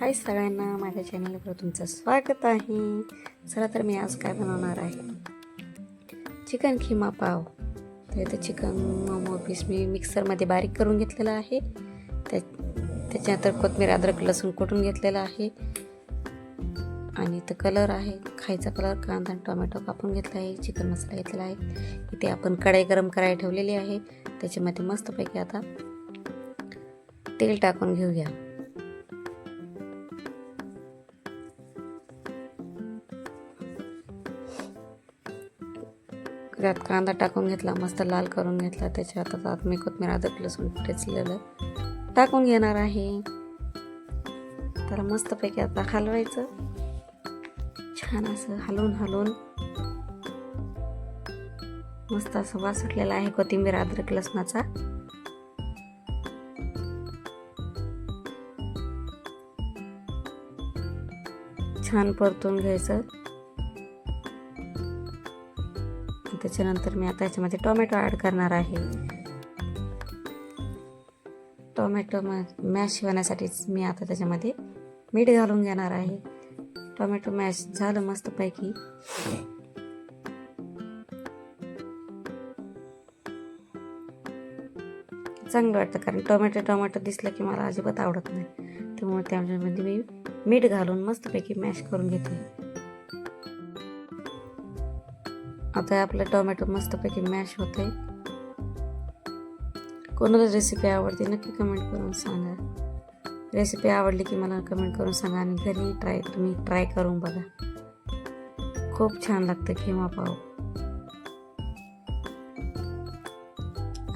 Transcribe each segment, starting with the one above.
हाय सगळ्यांना, माझ्या चॅनलवर तुमचं स्वागत आहे. चला तर मी आज काय बनवणार आहे, चिकन खिमा पाव. तर इथं चिकन मोमो पीस मी मिक्सरमध्ये बारीक करून घेतलेला आहे. त्याच्यानंतर कोथिंबीर, अद्रक, लसूण कुटून घेतलेला आहे. आणि इथं कलर आहे, खायचा कलर, कांदा आणि टोमॅटो कापून घेतला आहे. चिकन मसाला घेतलेला आहे. इथे आपण कढई गरम करायला ठेवलेली आहे. त्याच्यामध्ये मस्तपैकी आता तेल टाकून घेऊया. त्यात कांदा टाकून घेतला, मस्त लाल करून घेतला. त्याच्यात आता मी कोथिंबीर, अद्रक, लसूण ठेचलेलं टाकून घेणार आहे. तर मस्तपैकी आता हलवायचं, छान असं हलवून मस्त असं वास सुटलेला आहे कोथिंबीर, अद्रक, लसणाचा. छान परतून घ्यायचं. त्याच्यानंतर मी आता याच्यामध्ये टोमॅटो ॲड करणार आहे. टोमॅटो मॅश होण्यासाठी मी आता त्याच्यामध्ये मीठ घालून घेणार आहे. टोमॅटो मॅश झालं मस्तपैकी. चांगलं वाटतं, कारण टोमॅटो दिसलं की मला अजिबात आवडत नाही. त्यामुळे त्यामध्ये मी मीठ घालून मस्तपैकी मॅश करून घेते. आता आपलं टोमॅटो मस्तपैकी मॅश होत आहे. कोणाला रेसिपी आवडते नक्की कमेंट करून सांगा. रेसिपी आवडली की मला कमेंट करून सांगा आणि घरी तुम्ही ट्राय करून बघा. खूप छान लागतं खिमा पाव.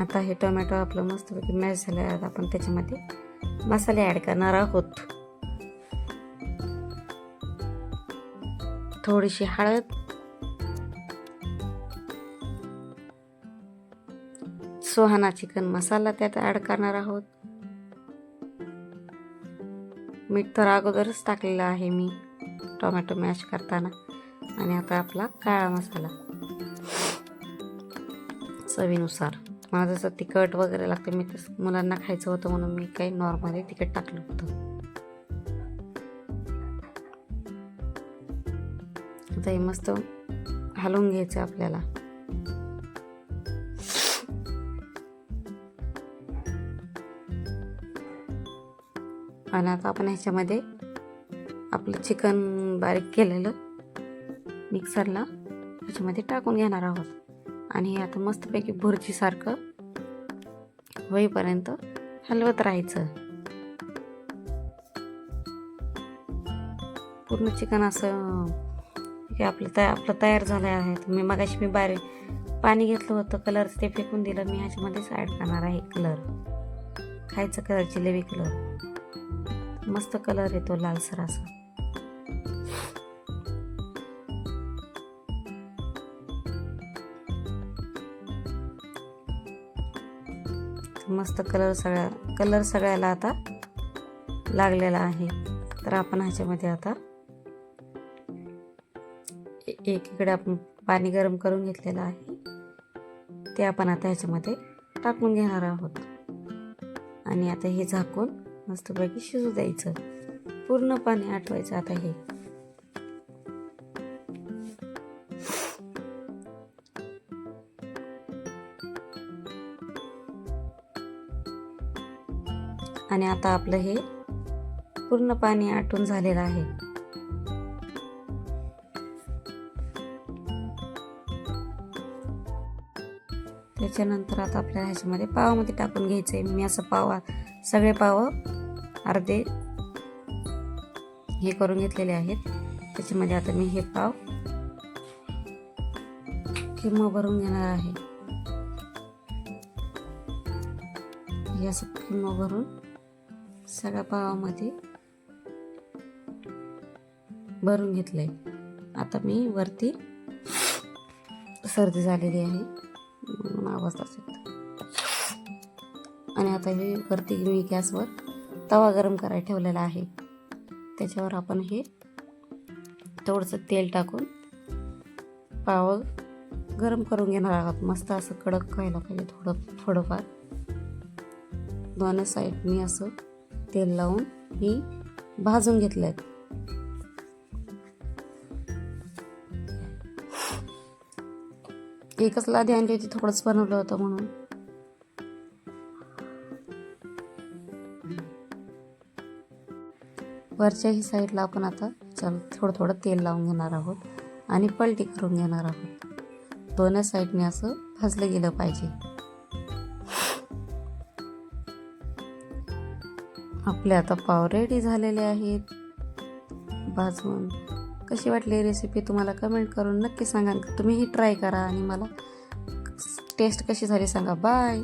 आता हे टोमॅटो आपलं मस्तपैकी मॅश झालं आहे. आता आपण त्याच्यामध्ये मसाले ॲड करणार आहोत. थोडीशी हळद, सुहाना चिकन मसाला त्यात ॲड करणार आहोत. मीठ तर अगोदरच टाकलेलं आहे मी टोमॅटो मॅश करताना. आणि आता आपला काळा मसाला चवीनुसार. मला जसं तिखट वगैरे लागतं, मी तसं मुलांना खायचं होतं म्हणून मी काही नॉर्मली तिखट टाकलं होतं. आता हे मस्त हलवून घ्यायचं आपल्याला. आणि आता आपण ह्याच्यामध्ये आपलं चिकन बारीक केलेलं मिक्सरला ह्याच्यामध्ये टाकून घेणार आहोत. आणि हे आता मस्तपैकी भुर्जीसारखं होईपर्यंत हलवत राहायचं. पूर्ण चिकन असं की आपलं तयार झालं आहे. मी मगाशी पाणी घेतलं होतं, कलर ते फेकून दिलं. मी ह्याच्यामध्येच ॲड करणार आहे कलर, खायचं कलर, जिलेबी कलर. मस्त कलर येतो लालसर असा. मस्त कलर सगळ्याला आता लागलेला आहे. तर आपण ह्याच्यामध्ये आता एकीकडे आपण पाणी गरम करून घेतलेलं आहे, ते आपण आता ह्याच्यामध्ये टाकून घेणार आहोत. आणि आता हे झाकून मस्तपैकी शिजू द्यायचं. पूर्ण पाणी आटवायचं आता हे. आणि आता आपलं हे पूर्ण पाणी आटून झालेलं आहे. त्याच्यानंतर आता आपल्याला ह्याच्यामध्ये पावामध्ये टाकून घ्यायचं आहे. मी असं सगळे पाव अर्धे हे करून घेतलेले आहेत. त्याच्यामध्ये आता मी हे पाव खिमा भरून घेणार आहे. हे असं खिमा भरून सगळ्या पावामध्ये भरून घेतलंय. आता मी वरती, सर्दी झालेली आहे म्हणून आवाज असेल. आणि आता हे वरती मी गॅसवर तवा गरम करायला ठेवलेला आहे. त्याच्यावर आपण हे थोडंसं तेल टाकून पाव गरम करून घेणार आहोत. मस्त असं कडक व्हायला पाहिजे थोडंफार. दोन्ही साईडनी असं तेल लावून ही भाजून घेतलेत. एकच लादी आणली होती, थोडंच बनवलं होतं म्हणून. वरच्याही साईडला आपण आता थोडं थोडं तेल लावून घेणार आहोत आणि पलटी करून घेणार आहोत. दोन्ही साईडने असं भाजलं गेलं पाहिजे. आपले आता पाव रेडी झालेले आहेत भाजून. कशी वाटली रेसिपी तुम्हाला कमेंट करून नक्की सांगा. तुम्हीही ट्राय करा आणि मला टेस्ट कशी झाली सांगा. बाय.